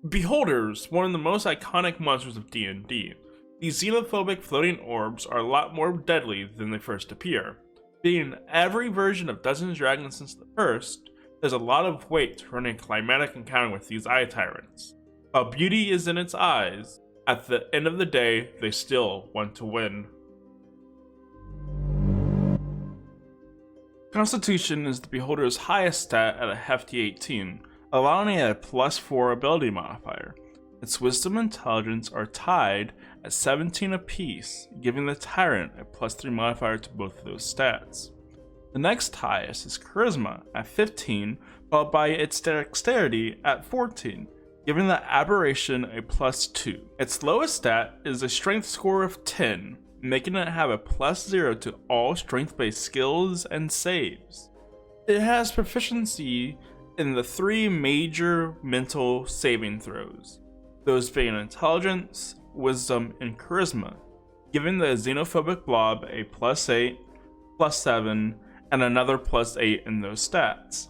Beholders, one of the most iconic monsters of D&D. These xenophobic floating orbs are a lot more deadly than they first appear. Being in every version of Dungeons & Dragons since the first, there's a lot of weight to running a climatic encounter with these eye tyrants. While beauty is in its eyes, at the end of the day, they still want to win. Constitution is the Beholder's highest stat at a hefty 18, allowing it a +4 ability modifier. Its Wisdom and Intelligence are tied at 17 apiece, giving the Tyrant a +3 modifier to both of those stats. The next highest is Charisma at 15, followed by its Dexterity at 14, giving the Aberration a +2. Its lowest stat is a Strength score of 10, making it have a +0 to all strength-based skills and saves. It has proficiency in the 3 major mental saving throws, those being Intelligence, Wisdom, and Charisma, giving the xenophobic blob a +8, +7, and another +8 in those stats.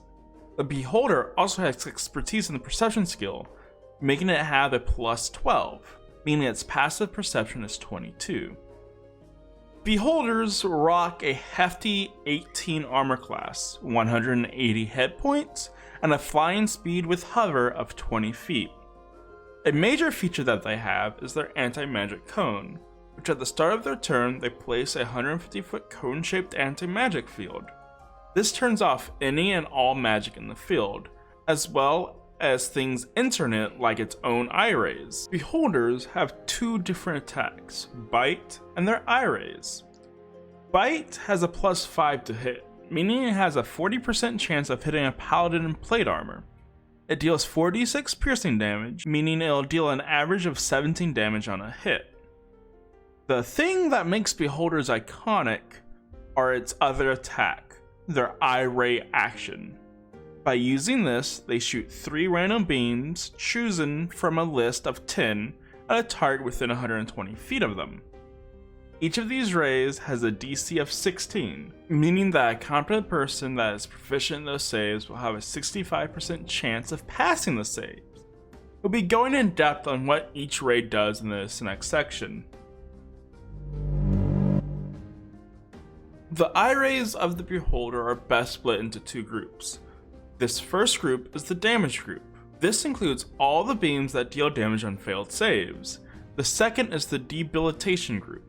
The Beholder also has expertise in the Perception skill, making it have a +12, meaning its passive perception is 22. Beholders rock a hefty 18 armor class, 180 hit points, and a flying speed with hover of 20 feet. A major feature that they have is their anti-magic cone, which at the start of their turn they place a 150-foot cone-shaped anti-magic field. This turns off any and all magic in the field, as well as things entering it like its own eye rays. Beholders have 2 different attacks, Bite and their eye rays. Bite has a +5 to hit, meaning it has a 40% chance of hitting a paladin in plate armor. It deals 4d6 piercing damage, meaning it'll deal an average of 17 damage on a hit. The thing that makes Beholders iconic are its other attack, their eye ray action. By using this, they shoot 3 random beams chosen from a list of 10 at a target within 120 feet of them. Each of these rays has a DC of 16, meaning that a competent person that is proficient in those saves will have a 65% chance of passing the saves. We'll be going in depth on what each ray does in this next section. The eye rays of the Beholder are best split into 2 groups. This first group is the damage group. This includes all the beams that deal damage on failed saves. The second is the debilitation group.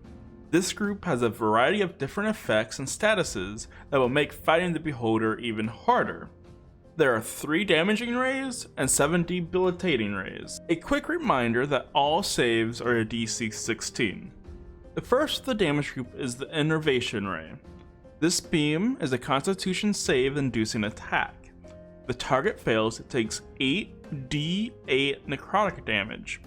This group has a variety of different effects and statuses that will make fighting the Beholder even harder. There are 3 damaging rays and 7 debilitating rays. A quick reminder that all saves are a DC 16. The first of the damage group is the Innervation Ray. This beam is a Constitution save inducing attack. The target fails, it takes 8d8 necrotic damage.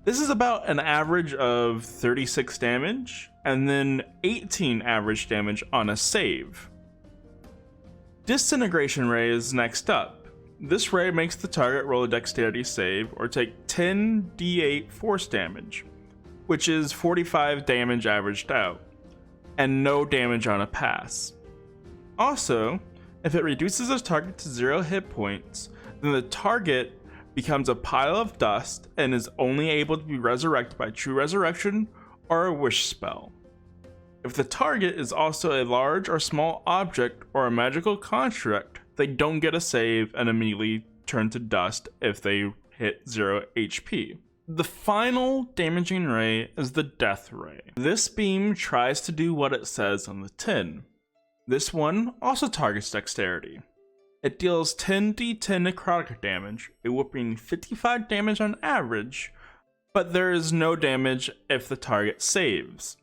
This is about an average of 36 damage, and then 18 average damage on a save. Disintegration Ray is next up. This ray makes the target roll a dexterity save or take 10d8 force damage, which is 45 damage averaged out, and no damage on a pass. Also, if it reduces a target to 0 hit points, then the target becomes a pile of dust and is only able to be resurrected by True Resurrection or a Wish spell. If the target is also a large or small object or a magical construct, they don't get a save and immediately turn to dust if they hit 0 HP. The final damaging ray is the Death Ray. This beam tries to do what it says on the tin. This one also targets dexterity. It deals 10d10 necrotic damage, a whopping 55 damage on average, but there is no damage if the target saves.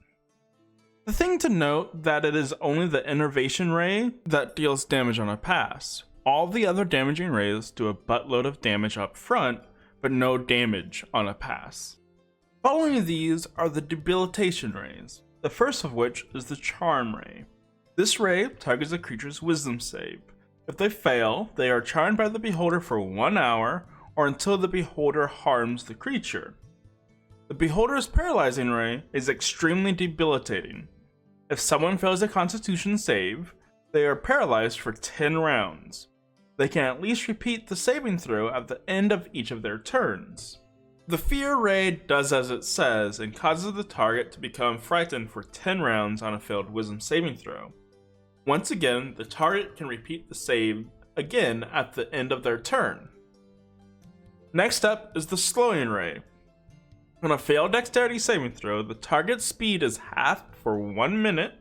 The thing to note that it is only the Innervation Ray that deals damage on a pass. All the other damaging rays do a buttload of damage up front, but no damage on a pass. Following these are the Debilitation Rays, the first of which is the Charm Ray. This ray targets a creature's Wisdom save. If they fail, they are charmed by the Beholder for 1 hour or until the Beholder harms the creature. The Beholder's Paralyzing Ray is extremely debilitating. If someone fails a Constitution save, they are paralyzed for 10 rounds. they can at least repeat the saving throw at the end of each of their turns. The Fear Ray does as it says and causes the target to become frightened for 10 rounds on a failed Wisdom saving throw. Once again, the target can repeat the save again at the end of their turn. Next up is the Slowing Ray. On a failed Dexterity saving throw, the target's speed is halved for 1 minute.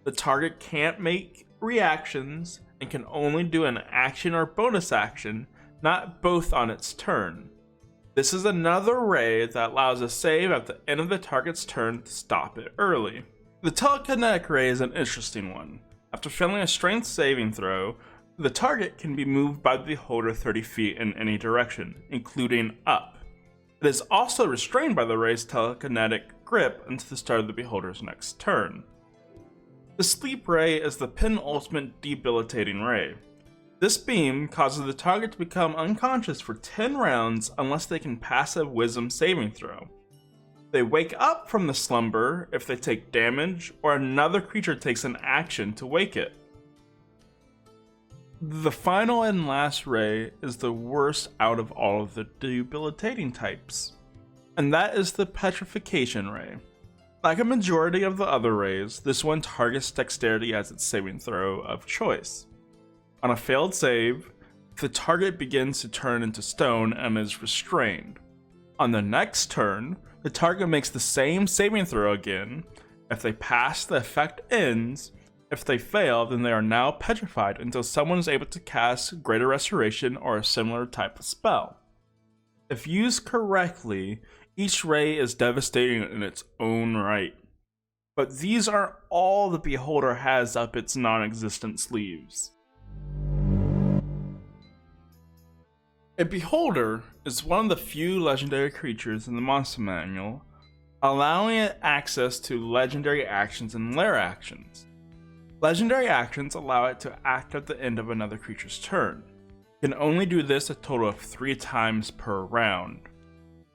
The target can't make reactions and can only do an action or bonus action, not both on its turn. This is another ray that allows a save at the end of the target's turn to stop it early. The Telekinetic Ray is an interesting one. After failing a strength saving throw, the target can be moved by the beholder 30 feet in any direction, including up. It is also restrained by the ray's telekinetic grip until the start of the beholder's next turn. The Sleep Ray is the penultimate debilitating ray. This beam causes the target to become unconscious for 10 rounds unless they can pass a Wisdom saving throw. They wake up from the slumber if they take damage or another creature takes an action to wake it. The final and last ray is the worst out of all of the debilitating types, and that is the Petrification Ray. Like a majority of the other rays, this one targets dexterity as its saving throw of choice. On a failed save, the target begins to turn into stone and is restrained. On the next turn, the target makes the same saving throw again. If they pass, the effect ends. If they fail, then they are now petrified until someone is able to cast Greater Restoration or a similar type of spell. If used correctly, each ray is devastating in its own right. But these are all the beholder has up its non-existent sleeves. A beholder is one of the few legendary creatures in the monster manual, allowing it access to legendary actions and lair actions. Legendary actions allow it to act at the end of another creature's turn. It can only do this a total of 3 times per round.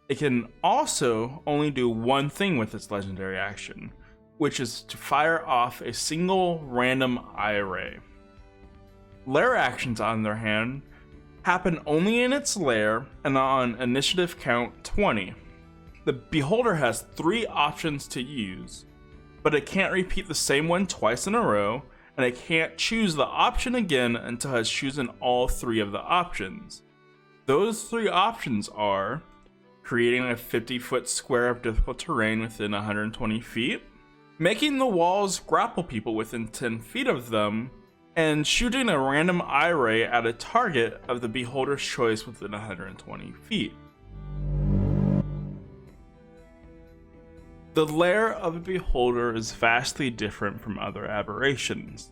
It can also only do one thing with its legendary action, which is to fire off a single random eye ray. Lair actions, on their hand, happen only in its lair and on initiative count 20. The beholder has 3 options to use, but it can't repeat the same one twice in a row, and it can't choose the option again until it has chosen all 3 of the options. Those 3 options are creating a 50-foot square of difficult terrain within 120 feet, making the walls grapple people within 10 feet of them, and shooting a random eye ray at a target of the beholder's choice within 120 feet. The lair of a beholder is vastly different from other aberrations.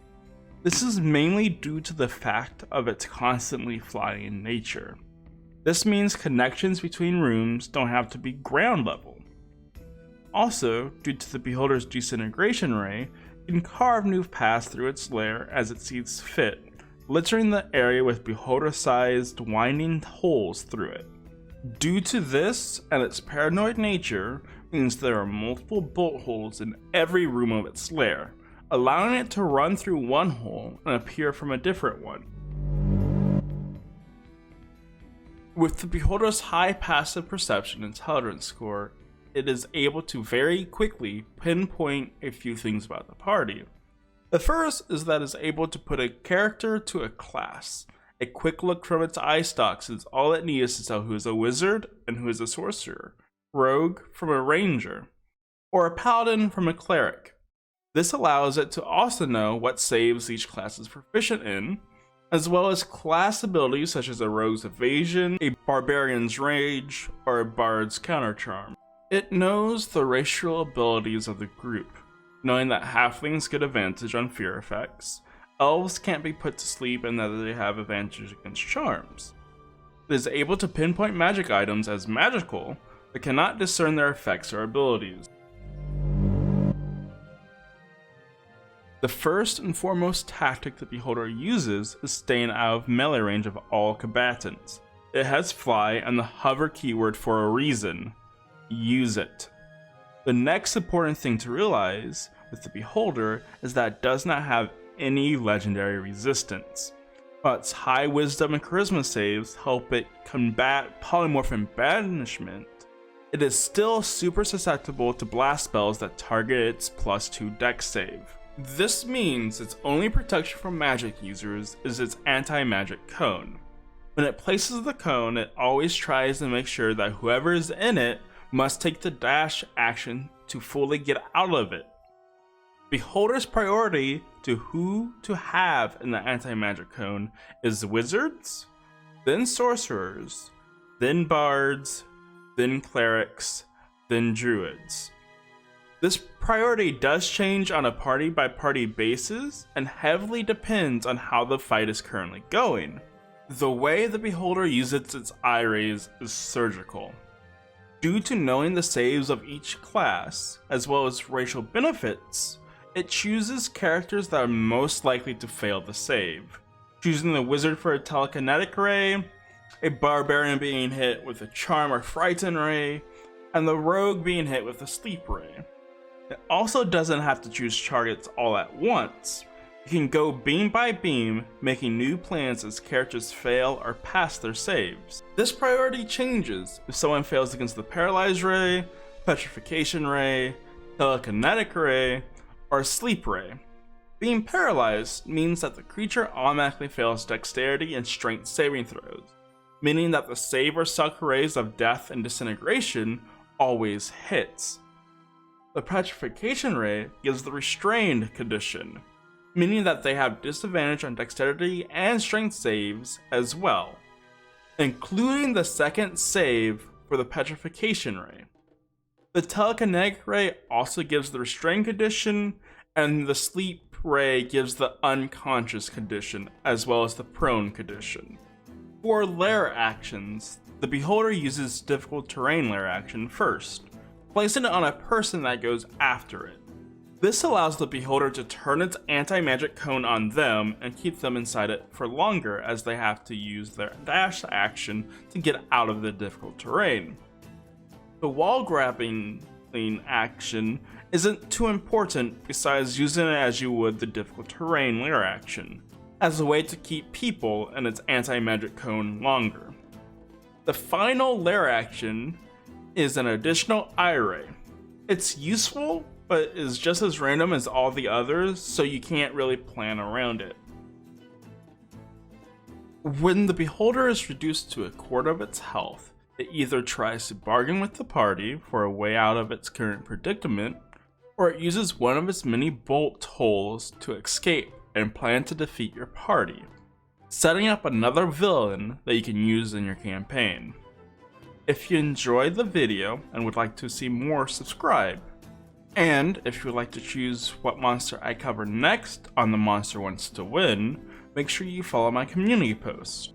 This is mainly due to the fact of its constantly flying nature. This means connections between rooms don't have to be ground level. Also, due to the beholder's disintegration ray, it can carve new paths through its lair as it sees fit, littering the area with beholder-sized winding holes through it. Due to this and its paranoid nature, means there are multiple bolt holes in every room of its lair, allowing it to run through one hole and appear from a different one. With the beholder's high passive perception intelligence score, it is able to very quickly pinpoint a few things about the party. The first is that it is able to put a character to a class. A quick look from its eye stalks is all it needs to tell who is a wizard and who is a sorcerer, rogue from a ranger, or a paladin from a cleric. This allows it to also know what saves each class is proficient in, as well as class abilities such as a rogue's evasion, a barbarian's rage, or a bard's countercharm. It knows the racial abilities of the group, knowing that halflings get advantage on fear effects, elves can't be put to sleep, and that they have advantage against charms. It is able to pinpoint magic items as magical, but cannot discern their effects or abilities. The first and foremost tactic the beholder uses is staying out of melee range of all combatants. It has fly and the hover keyword for a reason. Use it. The next important thing to realize with the beholder is that it does not have any legendary resistance. While its high wisdom and charisma saves help it combat polymorph banishment, it is still super susceptible to blast spells that target its +2 dex save. This means its only protection from magic users is its anti-magic cone. When it places the cone, it always tries to make sure that whoever is in it must take the dash action to fully get out of it. Beholder's priority to who to have in the anti-magic cone is wizards, then sorcerers, then bards, then clerics, then druids. This priority does change on a party-by-party basis and heavily depends on how the fight is currently going. The way the Beholder uses its eye rays is surgical. Due to knowing the saves of each class, as well as racial benefits, it chooses characters that are most likely to fail the save, choosing the wizard for a telekinetic ray, a barbarian being hit with a charm or frighten ray, and the rogue being hit with a sleep ray. It also doesn't have to choose targets all at once. You can go beam by beam, making new plans as characters fail or pass their saves. This priority changes if someone fails against the Paralyze Ray, Petrification Ray, Telekinetic Ray, or Sleep Ray. Being paralyzed means that the creature automatically fails Dexterity and Strength saving throws, meaning that the save or suck rays of Death and Disintegration always hits. The Petrification Ray gives the Restrained condition, meaning that they have disadvantage on Dexterity and Strength saves as well, including the second save for the Petrification Ray. The Telekinetic Ray also gives the Restrained condition, and the Sleep Ray gives the Unconscious condition, as well as the Prone condition. For Lair actions, the Beholder uses Difficult Terrain Lair action first, placing it on a person that goes after it. This allows the Beholder to turn its anti-magic cone on them and keep them inside it for longer, as they have to use their dash action to get out of the difficult terrain. The wall grabbing action isn't too important besides using it as you would the difficult terrain lair action, as a way to keep people in its anti-magic cone longer. The final lair action is an additional eye ray. It's useful, but is just as random as all the others, so you can't really plan around it. When the Beholder is reduced to a quarter of its health, it either tries to bargain with the party for a way out of its current predicament, or it uses one of its many bolt holes to escape and plan to defeat your party, setting up another villain that you can use in your campaign. If you enjoyed the video and would like to see more, subscribe. And if you would like to choose what monster I cover next on the Monster Wants to Win, make sure you follow my community posts.